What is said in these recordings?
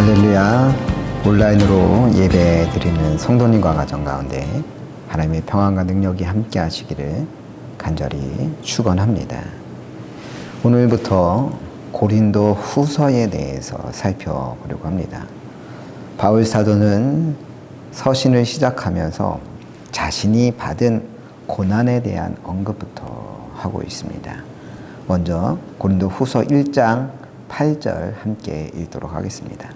할렐루야. 온라인으로 예배 드리는 성도님과 가정 가운데 하나님의 평안과 능력이 함께 하시기를 간절히 축원합니다. 오늘부터 고린도 후서에 대해서 살펴보려고 합니다. 바울 사도는 서신을 시작하면서 자신이 받은 고난에 대한 언급부터 하고 있습니다. 먼저 고린도 후서 1장 8절 함께 읽도록 하겠습니다.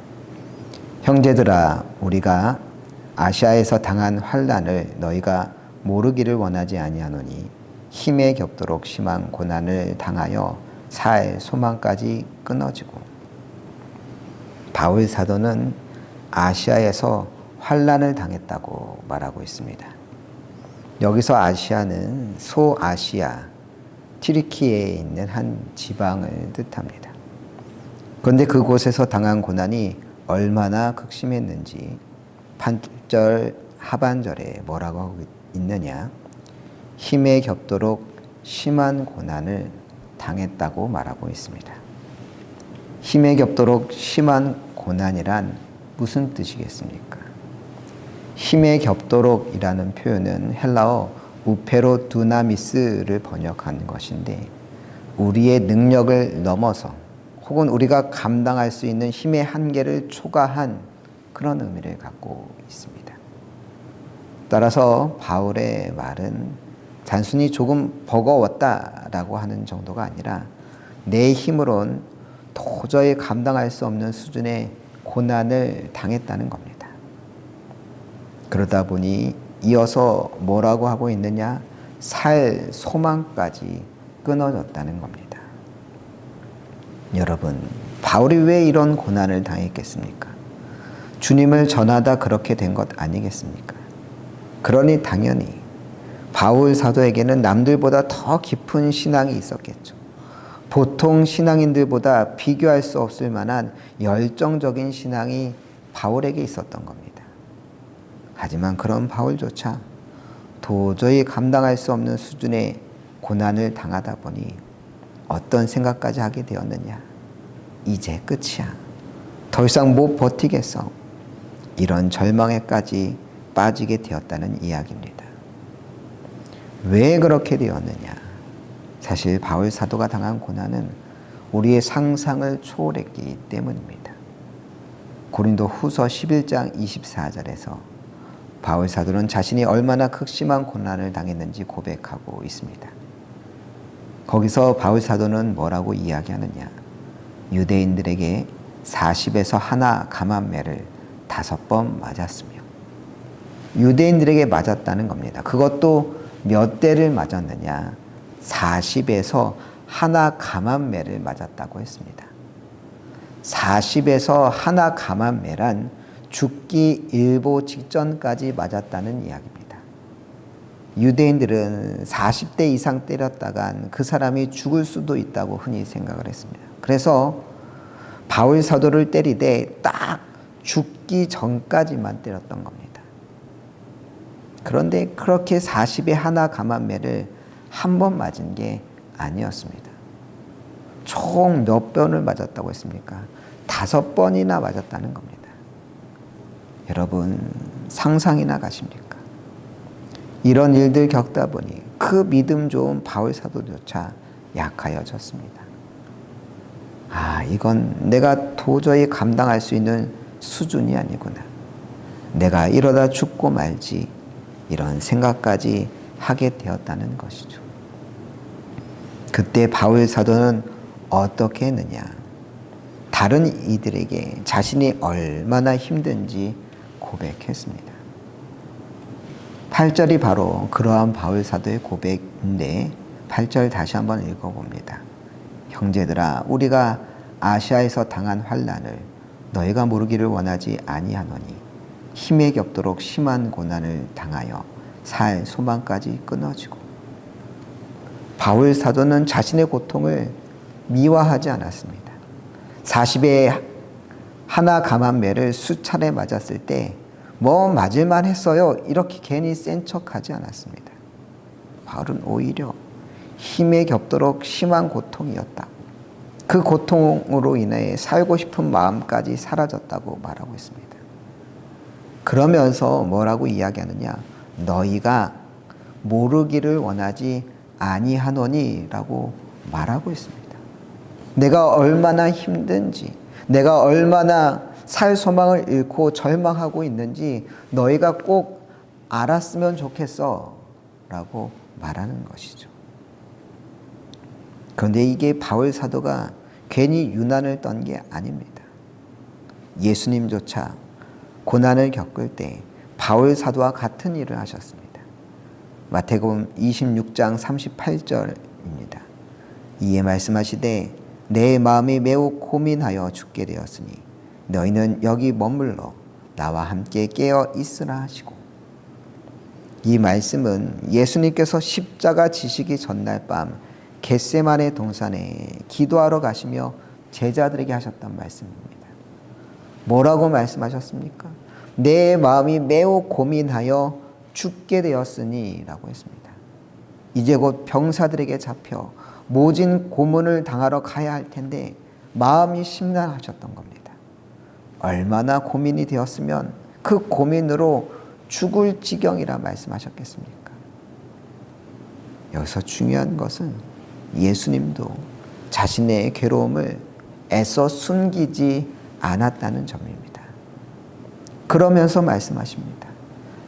형제들아, 우리가 아시아에서 당한 환난을 너희가 모르기를 원하지 아니하노니 힘에 겹도록 심한 고난을 당하여 살 소망까지 끊어지고. 바울 사도는 아시아에서 환난을 당했다고 말하고 있습니다. 여기서 아시아는 소아시아, 튀르키예에 있는 한 지방을 뜻합니다. 그런데 그곳에서 당한 고난이 얼마나 극심했는지 8절 하반절에 뭐라고 하고 있느냐? 힘에 겹도록 심한 고난을 당했다고 말하고 있습니다. 힘에 겹도록 심한 고난이란 무슨 뜻이겠습니까? 힘에 겹도록이라는 표현은 헬라어 우페로 두나미스를 번역한 것인데 우리의 능력을 넘어서 혹은 우리가 감당할 수 있는 힘의 한계를 초과한 그런 의미를 갖고 있습니다. 따라서 바울의 말은 단순히 조금 버거웠다라고 하는 정도가 아니라 내 힘으론 도저히 감당할 수 없는 수준의 고난을 당했다는 겁니다. 그러다 보니 이어서 뭐라고 하고 있느냐? 살 소망까지 끊어졌다는 겁니다. 여러분, 바울이 왜 이런 고난을 당했겠습니까? 주님을 전하다 그렇게 된 것 아니겠습니까? 그러니 당연히 바울 사도에게는 남들보다 더 깊은 신앙이 있었겠죠. 보통 신앙인들보다 비교할 수 없을 만한 열정적인 신앙이 바울에게 있었던 겁니다. 하지만 그런 바울조차 도저히 감당할 수 없는 수준의 고난을 당하다 보니 어떤 생각까지 하게 되었느냐? 이제 끝이야. 더 이상 못 버티겠어. 이런 절망에까지 빠지게 되었다는 이야기입니다. 왜 그렇게 되었느냐? 사실 바울 사도가 당한 고난은 우리의 상상을 초월했기 때문입니다. 고린도 후서 11장 24절에서 바울 사도는 자신이 얼마나 극심한 고난을 당했는지 고백하고 있습니다. 거기서 바울 사도는 뭐라고 이야기하느냐? 유대인들에게 40에서 하나 감한매를 5번 맞았으며, 유대인들에게 맞았다는 겁니다. 그것도 몇 대를 맞았느냐? 40에서 하나 감한매를 맞았다고 했습니다. 40에서 하나 감한매란 죽기 일보 직전까지 맞았다는 이야기입니다. 유대인들은 40대 이상 때렸다간 그 사람이 죽을 수도 있다고 흔히 생각을 했습니다. 그래서 바울 사도를 때리되 딱 죽기 전까지만 때렸던 겁니다. 그런데 그렇게 40에 하나 감한매를 한 번 맞은 게 아니었습니다. 총 몇 번을 맞았다고 했습니까? 5번이나 맞았다는 겁니다. 여러분, 상상이나 가십니까? 이런 일들 겪다 보니 그 믿음 좋은 바울 사도조차 약하여졌습니다. 이건 내가 도저히 감당할 수 있는 수준이 아니구나. 내가 이러다 죽고 말지. 이런 생각까지 하게 되었다는 것이죠. 그때 바울 사도는 어떻게 했느냐? 다른 이들에게 자신이 얼마나 힘든지 고백했습니다. 8절이 바로 그러한 바울 사도의 고백인데 8절 다시 한번 읽어봅니다. 형제들아, 우리가 아시아에서 당한 환난을 너희가 모르기를 원하지 아니하노니 힘에 겹도록 심한 고난을 당하여 살 소망까지 끊어지고. 바울 사도는 자신의 고통을 미화하지 않았습니다. 40에 하나 감한매를 수차례 맞았을 때 맞을만 했어요. 이렇게 괜히 센 척하지 않았습니다. 바울은 오히려 힘에 겹도록 심한 고통이었다. 그 고통으로 인해 살고 싶은 마음까지 사라졌다고 말하고 있습니다. 그러면서 뭐라고 이야기하느냐? 너희가 모르기를 원하지 아니하노니라고 말하고 있습니다. 내가 얼마나 힘든지, 내가 얼마나 살 소망을 잃고 절망하고 있는지 너희가 꼭 알았으면 좋겠어 라고 말하는 것이죠. 그런데 이게 바울 사도가 괜히 유난을 떤 게 아닙니다. 예수님조차 고난을 겪을 때 바울 사도와 같은 일을 하셨습니다. 마태복음 26장 38절입니다. 이에 말씀하시되 내 마음이 매우 고민하여 죽게 되었으니 너희는 여기 머물러 나와 함께 깨어 있으라 하시고, 이 말씀은 예수님께서 십자가 지시기 전날 밤 겟세마네 동산에 기도하러 가시며 제자들에게 하셨던 말씀입니다. 뭐라고 말씀하셨습니까? 내 마음이 매우 고민하여 죽게 되었으니 라고 했습니다. 이제 곧 병사들에게 잡혀 모진 고문을 당하러 가야 할 텐데 마음이 심란하셨던 겁니다. 얼마나 고민이 되었으면 그 고민으로 죽을 지경이라 말씀하셨겠습니까? 여기서 중요한 것은 예수님도 자신의 괴로움을 애써 숨기지 않았다는 점입니다. 그러면서 말씀하십니다.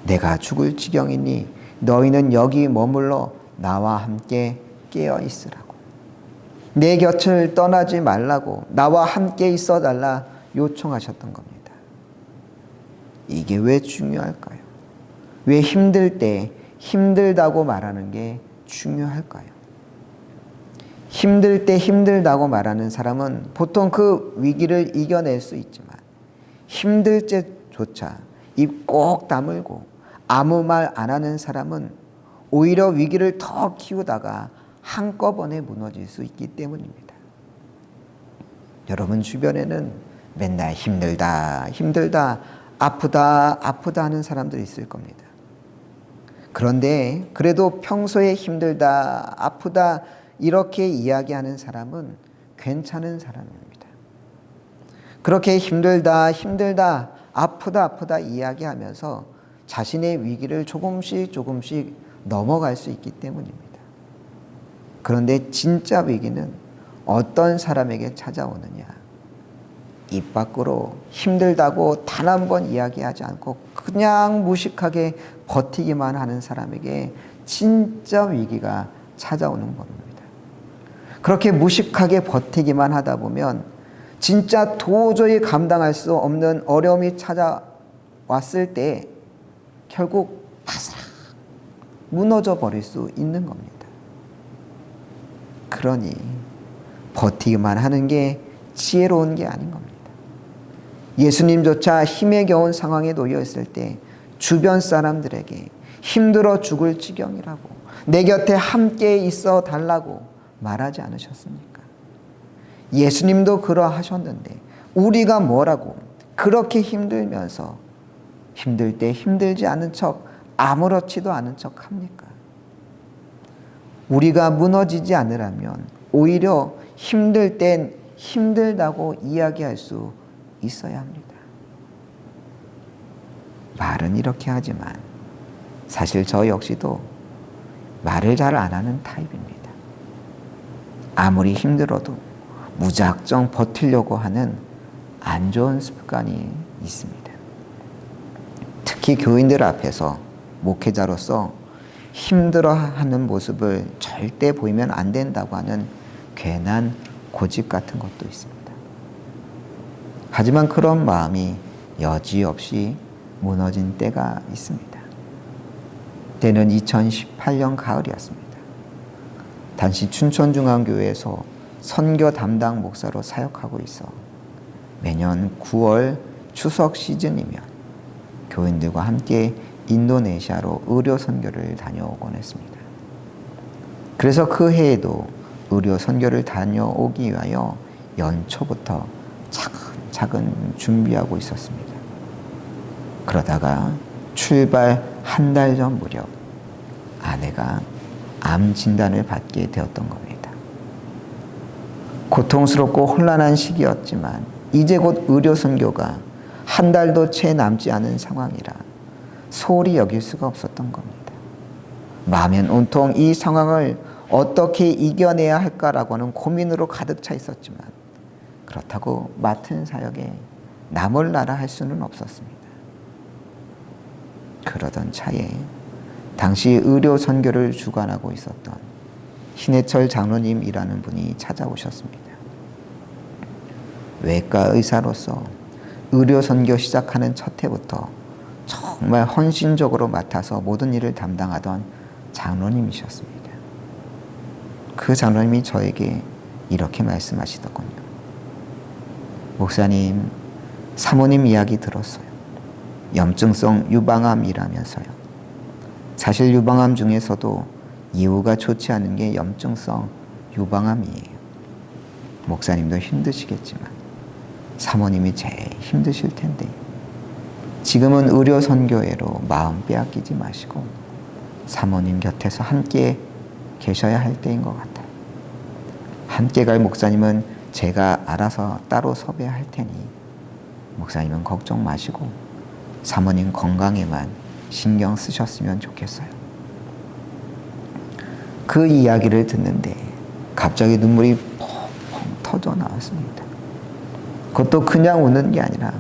내가 죽을 지경이니 너희는 여기 머물러 나와 함께 깨어 있으라고. 내 곁을 떠나지 말라고, 나와 함께 있어 달라 요청하셨던 겁니다. 이게 왜 중요할까요? 왜 힘들 때 힘들다고 말하는 게 중요할까요? 힘들 때 힘들다고 말하는 사람은 보통 그 위기를 이겨낼 수 있지만 힘들 때조차 입 꼭 다물고 아무 말 안 하는 사람은 오히려 위기를 더 키우다가 한꺼번에 무너질 수 있기 때문입니다. 여러분 주변에는 맨날 힘들다, 힘들다, 아프다, 아프다 하는 사람들이 있을 겁니다. 그런데 그래도 평소에 힘들다, 아프다 이렇게 이야기하는 사람은 괜찮은 사람입니다. 그렇게 힘들다, 힘들다, 아프다, 아프다 이야기하면서 자신의 위기를 조금씩 조금씩 넘어갈 수 있기 때문입니다. 그런데 진짜 위기는 어떤 사람에게 찾아오느냐? 입 밖으로 힘들다고 단 한 번 이야기하지 않고 그냥 무식하게 버티기만 하는 사람에게 진짜 위기가 찾아오는 겁니다. 그렇게 무식하게 버티기만 하다 보면 진짜 도저히 감당할 수 없는 어려움이 찾아왔을 때 결국 바스락 무너져 버릴 수 있는 겁니다. 그러니 버티기만 하는 게 지혜로운 게 아닌 겁니다. 예수님조차 힘에 겨운 상황에 놓여 있을 때 주변 사람들에게 힘들어 죽을 지경이라고, 내 곁에 함께 있어 달라고 말하지 않으셨습니까? 예수님도 그러하셨는데 우리가 뭐라고 그렇게 힘들면서 힘들 때 힘들지 않은 척, 아무렇지도 않은 척 합니까? 우리가 무너지지 않으려면 오히려 힘들 땐 힘들다고 이야기할 수 있어야 합니다. 말은 이렇게 하지만 사실 저 역시도 말을 잘 안 하는 타입입니다. 아무리 힘들어도 무작정 버티려고 하는 안 좋은 습관이 있습니다. 특히 교인들 앞에서 목회자로서 힘들어하는 모습을 절대 보이면 안 된다고 하는 괜한 고집 같은 것도 있습니다. 하지만 그런 마음이 여지없이 무너진 때가 있습니다. 때는 2018년 가을이었습니다. 당시 춘천중앙교회에서 선교 담당 목사로 사역하고 있어 매년 9월 추석 시즌이면 교인들과 함께 인도네시아로 의료 선교를 다녀오곤 했습니다. 그래서 그 해에도 의료 선교를 다녀오기 위하여 연초부터 차근차근 준비하고 있었습니다. 그러다가 출발 한 달 전 무렵 아내가 암 진단을 받게 되었던 겁니다. 고통스럽고 혼란한 시기였지만 이제 곧 의료 선교가 한 달도 채 남지 않은 상황이라 소홀히 여길 수가 없었던 겁니다. 마음엔 온통 이 상황을 어떻게 이겨내야 할까라고는 고민으로 가득 차 있었지만 그렇다고 맡은 사역에 나몰라라 할 수는 없었습니다. 그러던 차에 당시 의료 선교를 주관하고 있었던 신해철 장로님이라는 분이 찾아오셨습니다. 외과 의사로서 의료 선교 시작하는 첫 해부터 정말 헌신적으로 맡아서 모든 일을 담당하던 장로님이셨습니다. 그 장로님이 저에게 이렇게 말씀하시더군요. 목사님, 사모님 이야기 들었어요. 염증성 유방암이라면서요. 사실 유방암 중에서도 이후가 좋지 않은 게 염증성 유방암이에요. 목사님도 힘드시겠지만 사모님이 제일 힘드실 텐데 지금은 의료 선교회로 마음 빼앗기지 마시고 사모님 곁에서 함께 계셔야 할 때인 것 같아요. 함께 갈 목사님은 제가 알아서 따로 섭외할 테니 목사님은 걱정 마시고 사모님 건강에만 신경 쓰셨으면 좋겠어요. 그 이야기를 듣는데 갑자기 눈물이 펑펑 터져 나왔습니다. 그것도 그냥 우는 게 아니라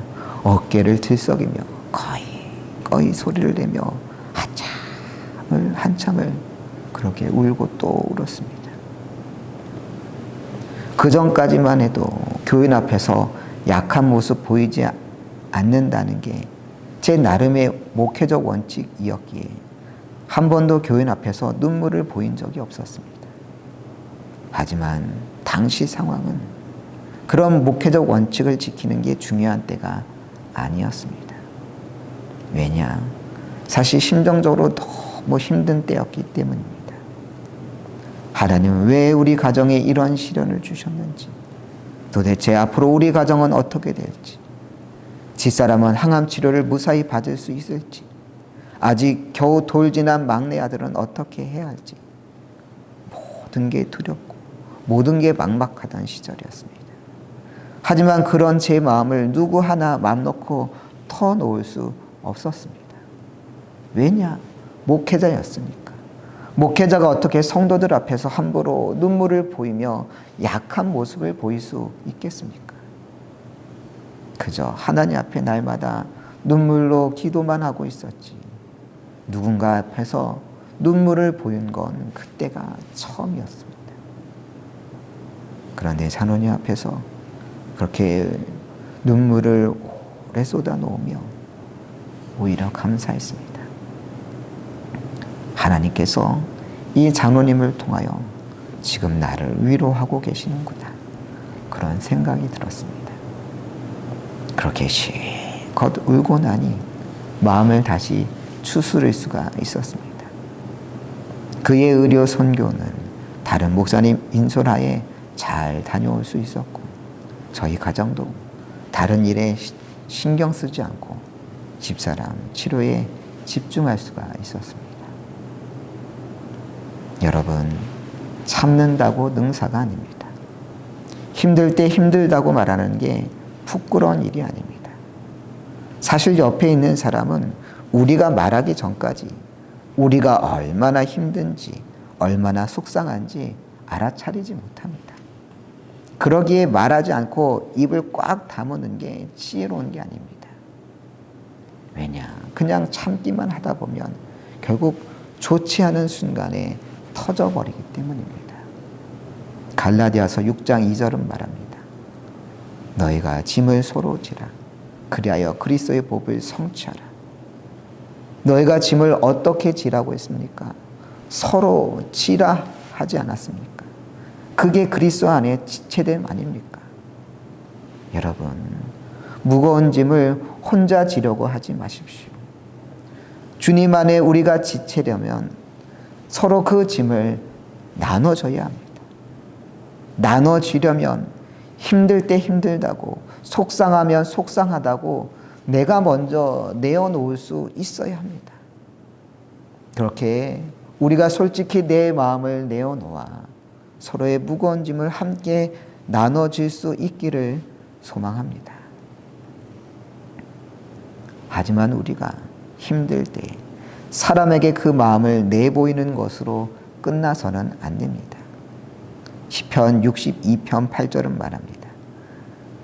어깨를 들썩이며 거의 소리를 내며 한참을 그렇게 울고 또 울었습니다. 그 전까지만 해도 교인 앞에서 약한 모습 보이지 않는다는 게 제 나름의 목회적 원칙이었기에 한 번도 교인 앞에서 눈물을 보인 적이 없었습니다. 하지만 당시 상황은 그런 목회적 원칙을 지키는 게 중요한 때가 아니었습니다. 왜냐? 사실 심정적으로 너무 힘든 때였기 때문입니다. 하나님은 왜 우리 가정에 이런 시련을 주셨는지, 도대체 앞으로 우리 가정은 어떻게 될지, 집사람은 항암 치료를 무사히 받을 수 있을지, 아직 겨우 돌진한 막내 아들은 어떻게 해야 할지 모든 게 두렵고 모든 게 막막하던 시절이었습니다. 하지만 그런 제 마음을 누구 하나 맘 놓고 터놓을 수 없었습니다. 왜냐? 목회자였으니까. 목회자가 어떻게 성도들 앞에서 함부로 눈물을 보이며 약한 모습을 보일 수 있겠습니까? 그저 하나님 앞에 날마다 눈물로 기도만 하고 있었지. 누군가 앞에서 눈물을 보인 건 그때가 처음이었습니다. 그런데 장로님 앞에서 그렇게 눈물을 오래 쏟아놓으며 오히려 감사했습니다. 하나님께서 이 장로님을 통하여 지금 나를 위로하고 계시는구나, 그런 생각이 들었습니다. 그렇게 실컷 울고 나니 마음을 다시 추스릴 수가 있었습니다. 그의 의료 선교는 다른 목사님 인솔하에 잘 다녀올 수 있었고 저희 가정도 다른 일에 신경 쓰지 않고 집사람 치료에 집중할 수가 있었습니다. 여러분, 참는다고 능사가 아닙니다. 힘들 때 힘들다고 말하는 게 부끄러운 일이 아닙니다. 사실 옆에 있는 사람은 우리가 말하기 전까지 우리가 얼마나 힘든지 얼마나 속상한지 알아차리지 못합니다. 그러기에 말하지 않고 입을 꽉 다무는 게 지혜로운 게 아닙니다. 왜냐? 그냥 참기만 하다 보면 결국 좋지 않은 순간에 터져버리기 때문입니다. 갈라디아서 6장 2절은 말합니다. 너희가 짐을 서로 지라. 그리하여 그리스도의 법을 성취하라. 너희가 짐을 어떻게 지라고 했습니까? 서로 지라 하지 않았습니까? 그게 그리스도 안에 지체됨 아닙니까? 여러분, 무거운 짐을 혼자 지려고 하지 마십시오. 주님 안에 우리가 지체려면 서로 그 짐을 나눠줘야 합니다. 나눠지려면 힘들 때 힘들다고, 속상하면 속상하다고 내가 먼저 내어놓을 수 있어야 합니다. 그렇게 우리가 솔직히 내 마음을 내어놓아 서로의 무거운 짐을 함께 나눠질 수 있기를 소망합니다. 하지만 우리가 힘들 때 사람에게 그 마음을 내보이는 것으로 끝나서는 안 됩니다. 시편 62편 8절은 말합니다.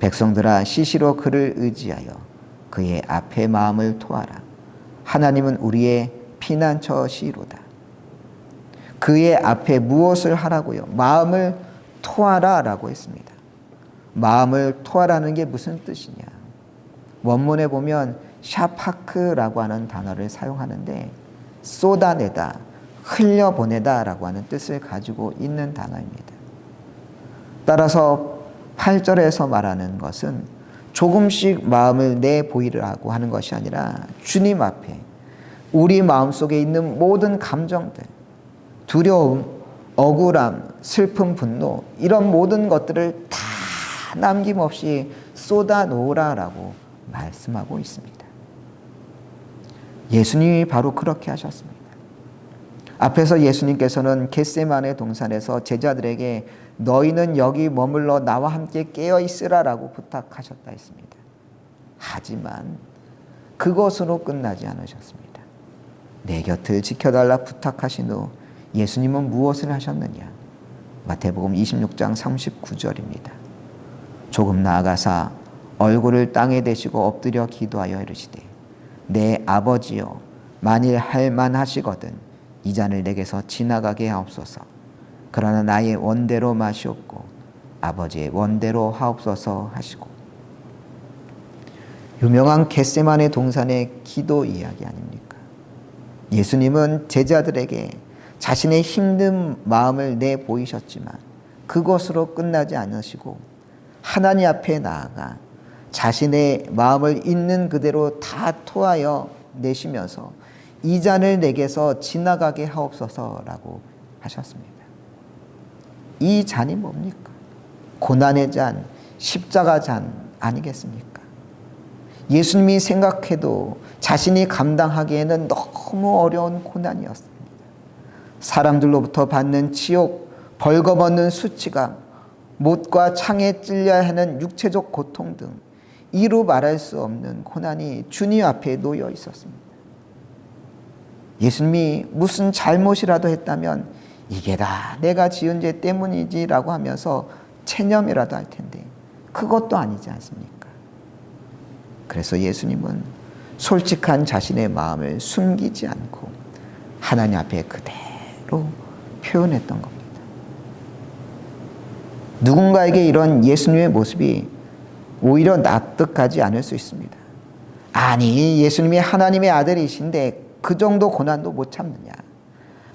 백성들아 시시로 그를 의지하여 그의 앞에 마음을 토하라. 하나님은 우리의 피난처시로다. 그의 앞에 무엇을 하라고요? 마음을 토하라 라고 했습니다. 마음을 토하라는 게 무슨 뜻이냐? 원문에 보면 샤파크라고 하는 단어를 사용하는데 쏟아내다, 흘려보내다 라고 하는 뜻을 가지고 있는 단어입니다. 따라서 8절에서 말하는 것은 조금씩 마음을 내보이라고 하는 것이 아니라 주님 앞에 우리 마음속에 있는 모든 감정들, 두려움, 억울함, 슬픔, 분노 이런 모든 것들을 다 남김없이 쏟아놓으라라고 말씀하고 있습니다. 예수님이 바로 그렇게 하셨습니다. 앞에서 예수님께서는 겟세마네 동산에서 제자들에게 너희는 여기 머물러 나와 함께 깨어 있으라라고 부탁하셨다 했습니다. 하지만 그것으로 끝나지 않으셨습니다. 내 곁을 지켜달라 부탁하신 후 예수님은 무엇을 하셨느냐? 마태복음 26장 39절입니다. 조금 나아가사 얼굴을 땅에 대시고 엎드려 기도하여 이르시되 내 아버지여 만일 할만하시거든 이 잔을 내게서 지나가게 하옵소서. 그러나 나의 원대로 마시옵고 아버지의 원대로 하옵소서 하시고. 유명한 겟세마네 동산의 기도 이야기 아닙니까? 예수님은 제자들에게 자신의 힘든 마음을 내보이셨지만 그것으로 끝나지 않으시고 하나님 앞에 나아가 자신의 마음을 있는 그대로 다 토하여 내시면서 이 잔을 내게서 지나가게 하옵소서라고 하셨습니다. 이 잔이 뭡니까? 고난의 잔, 십자가 잔 아니겠습니까? 예수님이 생각해도 자신이 감당하기에는 너무 어려운 고난이었습니다. 사람들로부터 받는 치욕, 벌거벗는 수치감, 못과 창에 찔려야 하는 육체적 고통 등 이루 말할 수 없는 고난이 주님 앞에 놓여 있었습니다. 예수님이 무슨 잘못이라도 했다면 이게 다 내가 지은 죄 때문이지라고 하면서 체념이라도 할 텐데 그것도 아니지 않습니까? 그래서 예수님은 솔직한 자신의 마음을 숨기지 않고 하나님 앞에 그대로 표현했던 겁니다. 누군가에게 이런 예수님의 모습이 오히려 납득하지 않을 수 있습니다. 아니, 예수님이 하나님의 아들이신데 그 정도 고난도 못 참느냐?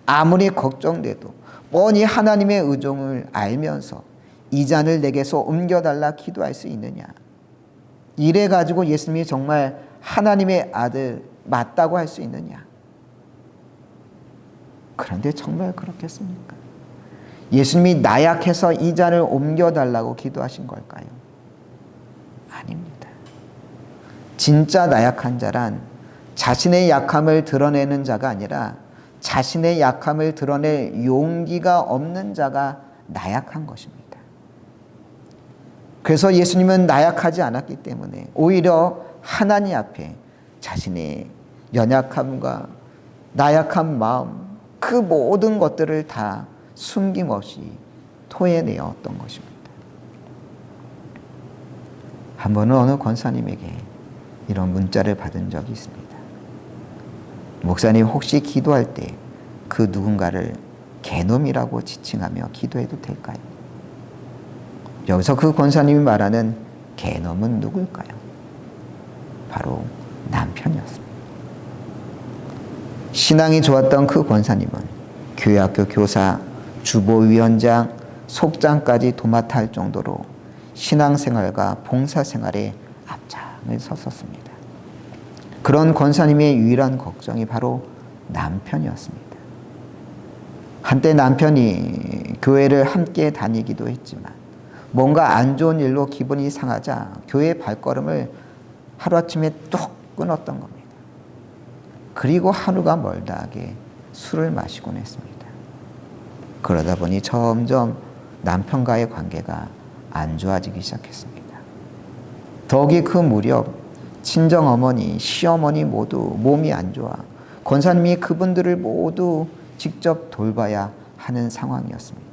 아무리 걱정돼도 뻔히 하나님의 의중을 알면서 이 잔을 내게서 옮겨달라 기도할 수 있느냐? 이래가지고 예수님이 정말 하나님의 아들 맞다고 할 수 있느냐? 그런데 정말 그렇겠습니까? 예수님이 나약해서 이 잔을 옮겨달라고 기도하신 걸까요? 아닙니다. 진짜 나약한 자란 자신의 약함을 드러내는 자가 아니라 자신의 약함을 드러낼 용기가 없는 자가 나약한 것입니다. 그래서 예수님은 나약하지 않았기 때문에 오히려 하나님 앞에 자신의 연약함과 나약한 마음, 그 모든 것들을 다 숨김없이 토해내었던 것입니다. 한 번은 어느 권사님에게 이런 문자를 받은 적이 있습니다. 목사님, 혹시 기도할 때 그 누군가를 개놈이라고 지칭하며 기도해도 될까요? 여기서 그 권사님이 말하는 개놈은 누굴까요? 바로 남편이었습니다. 신앙이 좋았던 그 권사님은 교회학교 교사, 주보위원장, 속장까지 도맡아 할 정도로 신앙생활과 봉사생활에 앞장을 섰었습니다. 그런 권사님의 유일한 걱정이 바로 남편이었습니다. 한때 남편이 교회를 함께 다니기도 했지만 뭔가 안 좋은 일로 기분이 상하자 교회 발걸음을 하루아침에 뚝 끊었던 겁니다. 그리고 하루가 멀다하게 술을 마시곤 했습니다. 그러다 보니 점점 남편과의 관계가 안 좋아지기 시작했습니다. 더욱이 그 무렵 친정어머니, 시어머니 모두 몸이 안 좋아 권사님이 그분들을 모두 직접 돌봐야 하는 상황이었습니다.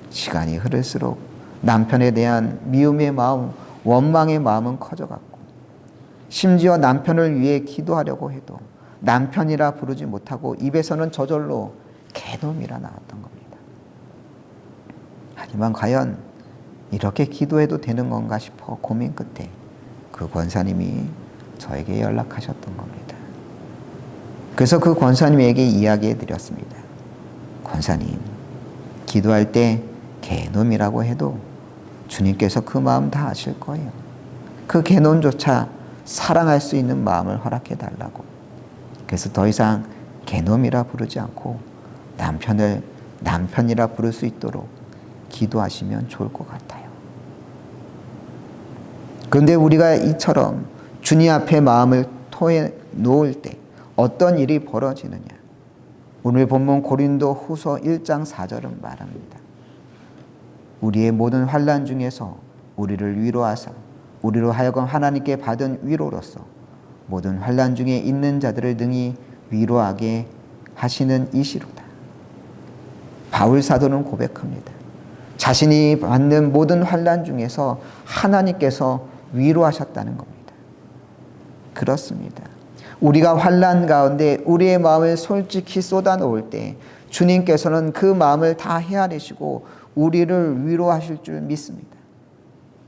시간이 흐를수록 남편에 대한 미움의 마음, 원망의 마음은 커져갔고 심지어 남편을 위해 기도하려고 해도 남편이라 부르지 못하고 입에서는 저절로 개놈이라 나왔던 겁니다. 하지만 과연 이렇게 기도해도 되는 건가 싶어 고민 끝에 그 권사님이 저에게 연락하셨던 겁니다. 그래서 그 권사님에게 이야기해 드렸습니다. 권사님, 기도할 때 개놈이라고 해도 주님께서 그 마음 다 아실 거예요. 그 개놈조차 사랑할 수 있는 마음을 허락해 달라고. 그래서 더 이상 개놈이라 부르지 않고 남편을 남편이라 부를 수 있도록 기도하시면 좋을 것 같아요. 그런데 우리가 이처럼 주님 앞에 마음을 토해 놓을 때 어떤 일이 벌어지느냐? 오늘 본문 고린도 후서 1장 4절은 말합니다. 우리의 모든 환난 중에서 우리를 위로하사 우리로 하여금 하나님께 받은 위로로서 모든 환난 중에 있는 자들을 능히 위로하게 하시는 이시로다. 바울 사도는 고백합니다. 자신이 받는 모든 환난 중에서 하나님께서 위로하셨다는 겁니다. 그렇습니다. 우리가 환난 가운데 우리의 마음을 솔직히 쏟아놓을 때 주님께서는 그 마음을 다 헤아리시고 우리를 위로하실 줄 믿습니다.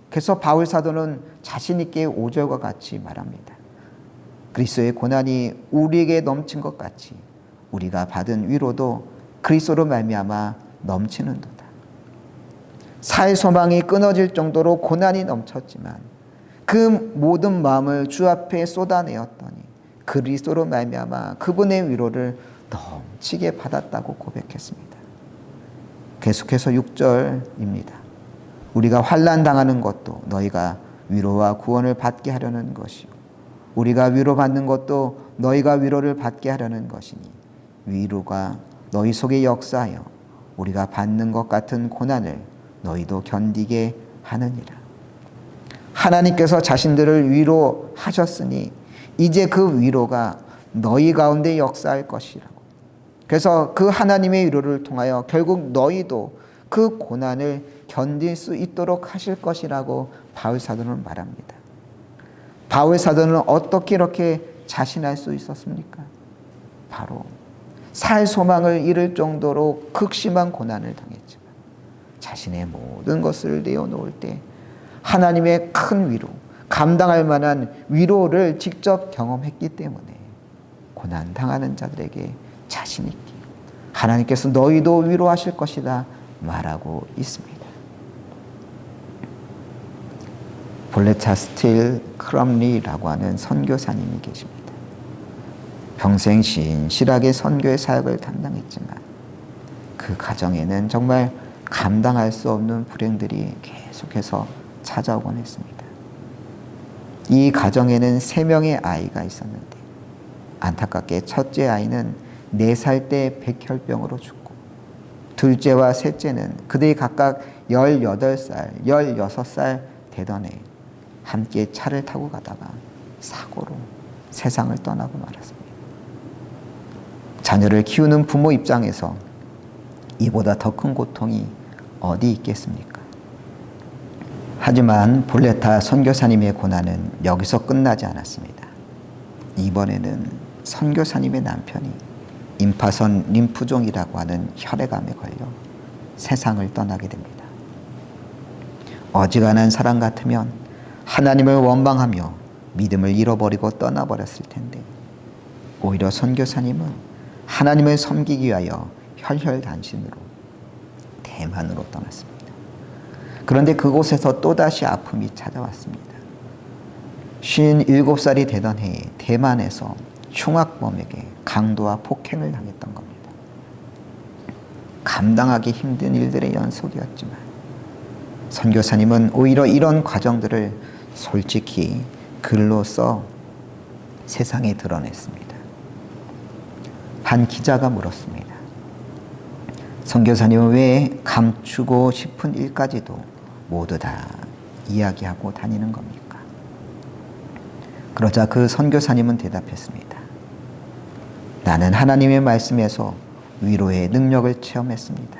그래서 바울 사도는 자신 있게 5절과 같이 말합니다. 그리스도의 고난이 우리에게 넘친 것 같이 우리가 받은 위로도 그리스도로 말미암아 넘치는도다. 살 소망이 끊어질 정도로 고난이 넘쳤지만 그 모든 마음을 주 앞에 쏟아내었더니 그리스도로 말미암아 그분의 위로를 넘치게 받았다고 고백했습니다. 계속해서 6절입니다. 우리가 환난 당하는 것도 너희가 위로와 구원을 받게 하려는 것이요 우리가 위로받는 것도 너희가 위로를 받게 하려는 것이니 위로가 너희 속에 역사하여 우리가 받는 것 같은 고난을 너희도 견디게 하느니라. 하나님께서 자신들을 위로하셨으니 이제 그 위로가 너희 가운데 역사할 것이라고. 그래서 그 하나님의 위로를 통하여 결국 너희도 그 고난을 견딜 수 있도록 하실 것이라고 바울 사도는 말합니다. 바울 사도는 어떻게 이렇게 자신할 수 있었습니까? 바로 살 소망을 잃을 정도로 극심한 고난을 당했지만 자신의 모든 것을 내어놓을 때 하나님의 큰 위로, 감당할 만한 위로를 직접 경험했기 때문에 고난 당하는 자들에게 자신 있게 하나님께서 너희도 위로하실 것이다 말하고 있습니다. 볼레차 스틸 크럼리라고 하는 선교사님이 계십니다. 평생 신실하게 선교의 사역을 담당했지만 그 가정에는 정말 감당할 수 없는 불행들이 계속해서 찾아오곤 했습니다. 이 가정에는 3명의 아이가 있었는데 안타깝게 첫째 아이는 4살 때 백혈병으로 죽고 둘째와 셋째는 그들이 각각 18살, 16살 되던 해 함께 차를 타고 가다가 사고로 세상을 떠나고 말았습니다. 자녀를 키우는 부모 입장에서 이보다 더 큰 고통이 어디 있겠습니까? 하지만 볼레타 선교사님의 고난은 여기서 끝나지 않았습니다. 이번에는 선교사님의 남편이 임파선 림프종이라고 하는 혈액암에 걸려 세상을 떠나게 됩니다. 어지간한 사람 같으면 하나님을 원망하며 믿음을 잃어버리고 떠나버렸을 텐데 오히려 선교사님은 하나님을 섬기기 위하여 혈혈단신으로 대만으로 떠났습니다. 그런데 그곳에서 또다시 아픔이 찾아왔습니다. 57살이 되던 해에 대만에서 흉악범에게 강도와 폭행을 당했던 겁니다. 감당하기 힘든 일들의 연속이었지만 선교사님은 오히려 이런 과정들을 솔직히 글로 써 세상에 드러냈습니다. 한 기자가 물었습니다. 선교사님은 왜 감추고 싶은 일까지도 모두 다 이야기하고 다니는 겁니까? 그러자 그 선교사님은 대답했습니다. 나는 하나님의 말씀에서 위로의 능력을 체험했습니다.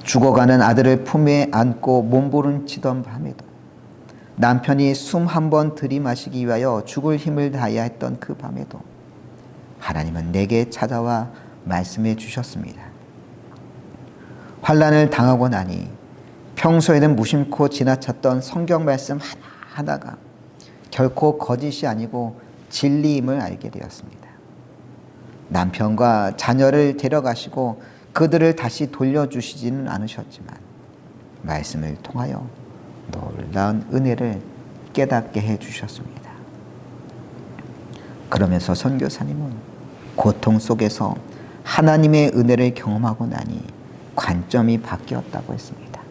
죽어가는 아들을 품에 안고 몸부림치던 밤에도, 남편이 숨 한 번 들이마시기 위하여 죽을 힘을 다해야 했던 그 밤에도 하나님은 내게 찾아와 말씀해 주셨습니다. 환난을 당하고 나니 평소에는 무심코 지나쳤던 성경 말씀 하나하나가 결코 거짓이 아니고 진리임을 알게 되었습니다. 남편과 자녀를 데려가시고 그들을 다시 돌려주시지는 않으셨지만 말씀을 통하여 놀라운 은혜를 깨닫게 해주셨습니다. 그러면서 선교사님은 고통 속에서 하나님의 은혜를 경험하고 나니 관점이 바뀌었다고 했습니다.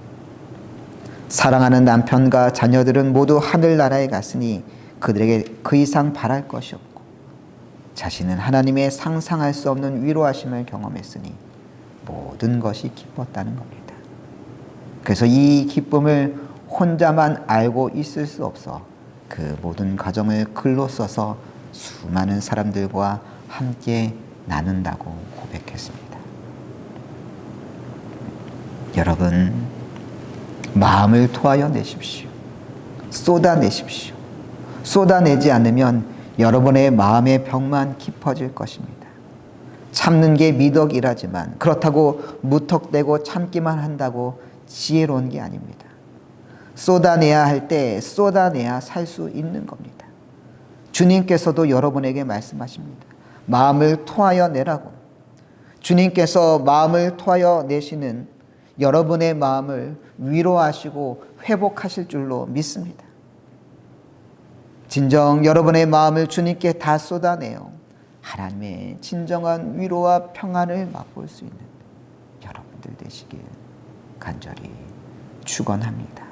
사랑하는 남편과 자녀들은 모두 하늘나라에 갔으니 그들에게 그 이상 바랄 것이 없고, 자신은 하나님의 상상할 수 없는 위로하심을 경험했으니 모든 것이 기뻤다는 겁니다. 그래서 이 기쁨을 혼자만 알고 있을 수 없어 그 모든 과정을 글로 써서 수많은 사람들과 함께 나눈다고 고백했습니다. 여러분, 마음을 토하여 내십시오. 쏟아내십시오. 쏟아내지 않으면 여러분의 마음의 벽만 깊어질 것입니다. 참는 게 미덕이라지만 그렇다고 무턱대고 참기만 한다고 지혜로운 게 아닙니다. 쏟아내야 할 때 쏟아내야 살 수 있는 겁니다. 주님께서도 여러분에게 말씀하십니다. 마음을 토하여 내라고. 주님께서 마음을 토하여 내시는 여러분의 마음을 위로하시고 회복하실 줄로 믿습니다. 진정 여러분의 마음을 주님께 다 쏟아내어 하나님의 진정한 위로와 평안을 맛볼 수 있는 여러분들 되시길 간절히 축원합니다.